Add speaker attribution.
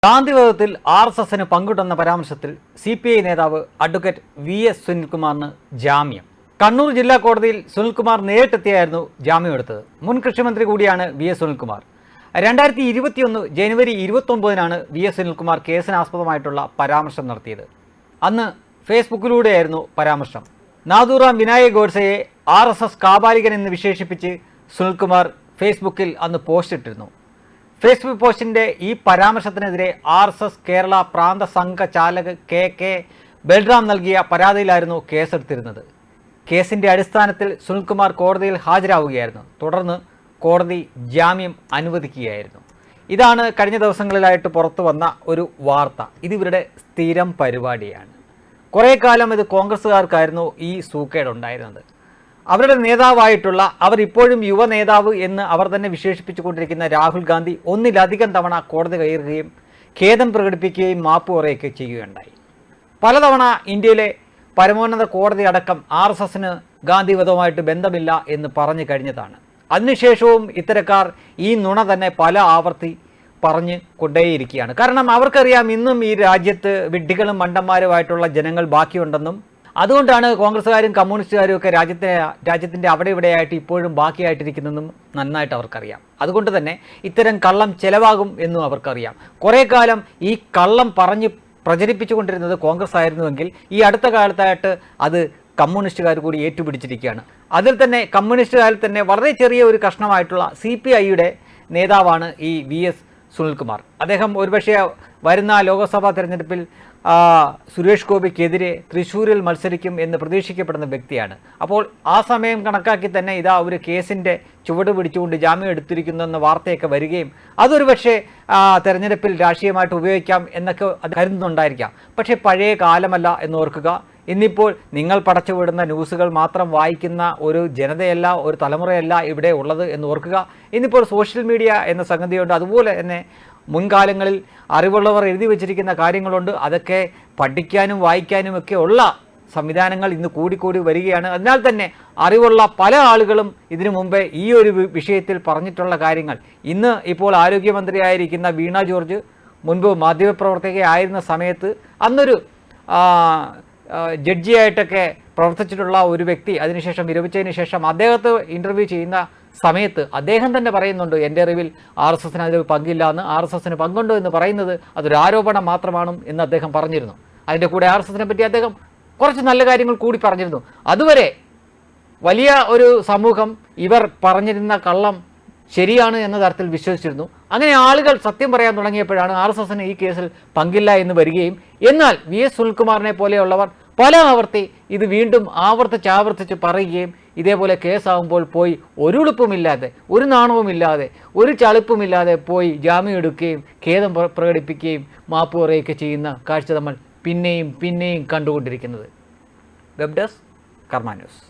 Speaker 1: ഗാന്ധിവധത്തിൽ RSSന് പങ്കിട്ടെന്ന പരാമർശത്തിൽ CPI നേതാവ് advocate VS സുനിൽകുമാറിന് ജാമ്യം. കണ്ണൂർ ജില്ലാ കോടതിയിൽ സുനിൽകുമാർ നേരിട്ടെത്തിയായിരുന്നു ജാമ്യം എടുത്തത്. മുൻ കൃഷിമന്ത്രി കൂടിയാണ് VS സുനിൽകുമാർ. 2021 ജനുവരി 29-നാണ് VS സുനിൽകുമാർ കേസിനാസ്പദമായിട്ടുള്ള പരാമർശം നടത്തിയത്. അന്ന് ഫേസ്ബുക്കിലൂടെയായിരുന്നു പരാമർശം. നാഥൂറാം വിനായക് ഗോഡ്സെയെ RSS കാബാലികൻ എന്ന് വിശേഷിപ്പിച്ച് സുനിൽകുമാർ ഫേസ്ബുക്കിൽ അന്ന് പോസ്റ്റ് ഇട്ടിരുന്നു. ഫേസ്ബുക്ക് പോസ്റ്റിൻ്റെ ഈ പരാമർശത്തിനെതിരെ RSS കേരള പ്രാന്ത സംഘ ചാലക് KK ബൽറാം നൽകിയ പരാതിയിലായിരുന്നു കേസെടുത്തിരുന്നത്. കേസിൻ്റെ അടിസ്ഥാനത്തിൽ സുനിൽകുമാർ കോടതിയിൽ ഹാജരാവുകയായിരുന്നു. തുടർന്ന് കോടതി ജാമ്യം അനുവദിക്കുകയായിരുന്നു. ഇതാണ് കഴിഞ്ഞ ദിവസങ്ങളിലായിട്ട് പുറത്തു വന്ന ഒരു വാർത്ത. ഇതിവരുടെ സ്ഥിരം പരിപാടിയാണ്. കുറേ കാലം ഇത് കോൺഗ്രസ്സുകാർക്കായിരുന്നു ഈ സൂക്കേടുണ്ടായിരുന്നത്. അവരുടെ നേതാവായിട്ടുള്ള, അവർ ഇപ്പോഴും യുവ നേതാവ് എന്ന് അവർ തന്നെ വിശേഷിപ്പിച്ചുകൊണ്ടിരിക്കുന്ന രാഹുൽ ഗാന്ധി ഒന്നിലധികം തവണ കോടതി കയറുകയും ഖേദം പ്രകടിപ്പിക്കുകയും മാപ്പ് പറയുകയും ചെയ്യുകയുണ്ടായി. പലതവണ ഇന്ത്യയിലെ പരമോന്നത കോടതി അടക്കം RSSന് ഗാന്ധിവധവുമായിട്ട് ബന്ധമില്ല എന്ന് പറഞ്ഞു കഴിഞ്ഞതാണ്. അതിനുശേഷവും ഇത്തരക്കാർ ഈ നുണ തന്നെ പല ആവർത്തി പറഞ്ഞ് കൊണ്ടേയിരിക്കുകയാണ്. കാരണം അവർക്കറിയാം ഇന്നും ഈ രാജ്യത്ത് വിഡ്ഢികളും മണ്ടന്മാരുമായിട്ടുള്ള ജനങ്ങൾ ബാക്കിയുണ്ടെന്നും അതുകൊണ്ടാണ് കോൺഗ്രസ്സുകാരും കമ്മ്യൂണിസ്റ്റുകാരും ഒക്കെ രാജ്യത്തിൻ്റെ അവിടെ ഇവിടെയായിട്ട് ഇപ്പോഴും ബാക്കിയായിട്ടിരിക്കുന്നതെന്നും നന്നായിട്ട് അവർക്കറിയാം. അതുകൊണ്ട് തന്നെ ഇത്തരം കള്ളം ചിലവാകും എന്നും അവർക്കറിയാം. കുറേ കാലം ഈ കള്ളം പറഞ്ഞ് പ്രചരിപ്പിച്ചു കൊണ്ടിരുന്നത് കോൺഗ്രസ് ആയിരുന്നുവെങ്കിൽ ഈ അടുത്ത കാലത്തായിട്ട് അത് കമ്മ്യൂണിസ്റ്റുകാർ കൂടി ഏറ്റുപിടിച്ചിരിക്കുകയാണ്. അതിൽ തന്നെ കമ്മ്യൂണിസ്റ്റുകാരിൽ തന്നെ വളരെ ചെറിയ ഒരു കഷ്ണമായിട്ടുള്ള CPIയുടെ നേതാവാണ് ഈ VS സുനിൽകുമാർ. അദ്ദേഹം ഒരുപക്ഷെ വരുന്ന ലോക്സഭാ തെരഞ്ഞെടുപ്പിൽ സുരേഷ് ഗോപിക്കെതിരെ തൃശ്ശൂരിൽ മത്സരിക്കും എന്ന് പ്രതീക്ഷിക്കപ്പെടുന്ന വ്യക്തിയാണ്. അപ്പോൾ ആ സമയം കണക്കാക്കി തന്നെ ഇതാ ഒരു കേസിൻ്റെ ചുവട് പിടിച്ചുകൊണ്ട് ജാമ്യം എടുത്തിരിക്കുന്നു എന്ന വാർത്തയൊക്കെ വരികയും അതൊരു പക്ഷേ തെരഞ്ഞെടുപ്പിൽ രാഷ്ട്രീയമായിട്ട് ഉപയോഗിക്കാം എന്നൊക്കെ അത് കരുതുന്നുണ്ടായിരിക്കാം. പക്ഷേ പഴയ കാലമല്ല എന്നോർക്കുക. ഇന്നിപ്പോൾ നിങ്ങൾ പടച്ചുവിടുന്ന ന്യൂസുകൾ മാത്രം വായിക്കുന്ന ഒരു ജനതയല്ല, ഒരു തലമുറയല്ല ഇവിടെ ഉള്ളത് എന്ന് ഓർക്കുക. ഇന്നിപ്പോൾ സോഷ്യൽ മീഡിയ എന്ന സംഗതിയുണ്ട്. അതുപോലെ തന്നെ മുൻകാലങ്ങളിൽ അറിവുള്ളവർ എഴുതി വച്ചിരിക്കുന്ന കാര്യങ്ങളുണ്ട്. അതൊക്കെ പഠിക്കാനും വായിക്കാനും ഒക്കെ ഉള്ള സംവിധാനങ്ങൾ ഇന്ന് കൂടിക്കൂടി വരികയാണ്. അതിനാൽ തന്നെ അറിവുള്ള പല ആളുകളും ഇതിനു മുമ്പേ ഈ ഒരു വിഷയത്തിൽ പറഞ്ഞിട്ടുള്ള കാര്യങ്ങൾ ഇന്ന് ഇപ്പോൾ ആരോഗ്യമന്ത്രിയായിരിക്കുന്ന വീണ ജോർജ് മുൻപ് മാധ്യമപ്രവർത്തകയായിരുന്ന സമയത്ത് അന്നൊരു ജഡ്ജിയായിട്ടൊക്കെ പ്രവർത്തിച്ചിട്ടുള്ള ഒരു വ്യക്തി അതിനുശേഷം വിരമിച്ചതിന് ശേഷം അദ്ദേഹത്തെ ഇൻ്റർവ്യൂ ചെയ്യുന്ന സമയത്ത് അദ്ദേഹം തന്നെ പറയുന്നുണ്ട്, എൻ്റെ അറിവിൽ RSSന് അതിൽ പങ്കില്ല എന്ന്. RSSന് പങ്കുണ്ടോ എന്ന് പറയുന്നത് അതൊരു ആരോപണം മാത്രമാണ് എന്ന് അദ്ദേഹം പറഞ്ഞിരുന്നു. അതിൻ്റെ കൂടെ RSSനെ പറ്റി അദ്ദേഹം കുറച്ച് നല്ല കാര്യങ്ങൾ കൂടി പറഞ്ഞിരുന്നു. അതുവരെ വലിയ ഒരു സമൂഹം ഇവർ പറഞ്ഞിരുന്ന കള്ളം ശരിയാണ് എന്ന തരത്തിൽ വിശ്വസിച്ചിരുന്നു. അങ്ങനെ ആളുകൾ സത്യം പറയാൻ തുടങ്ങിയപ്പോഴാണ് RSSന് ഈ കേസിൽ പങ്കില്ല എന്ന് വരികയും എന്നാൽ VS സുനിൽകുമാറിനെ പോലെയുള്ളവർ പല ആവർത്തി ഇത് വീണ്ടും ആവർത്തിച്ച് പറയുകയും ഇതേപോലെ കേസാകുമ്പോൾ പോയി ഒരു ഉളുപ്പുമില്ലാതെ, ഒരു നാണവുമില്ലാതെ, ഒരു ചളിപ്പുമില്ലാതെ പോയി ജാമ്യം എടുക്കുകയും ഖേദം പ്രകടിപ്പിക്കുകയും മാപ്പ് പറയുകയൊക്കെ ചെയ്യുന്ന കാഴ്ച നമ്മൾ പിന്നെയും കണ്ടുകൊണ്ടിരിക്കുന്നത്. വെബ് ഡെസ്ക് കർമ്മ ന്യൂസ്.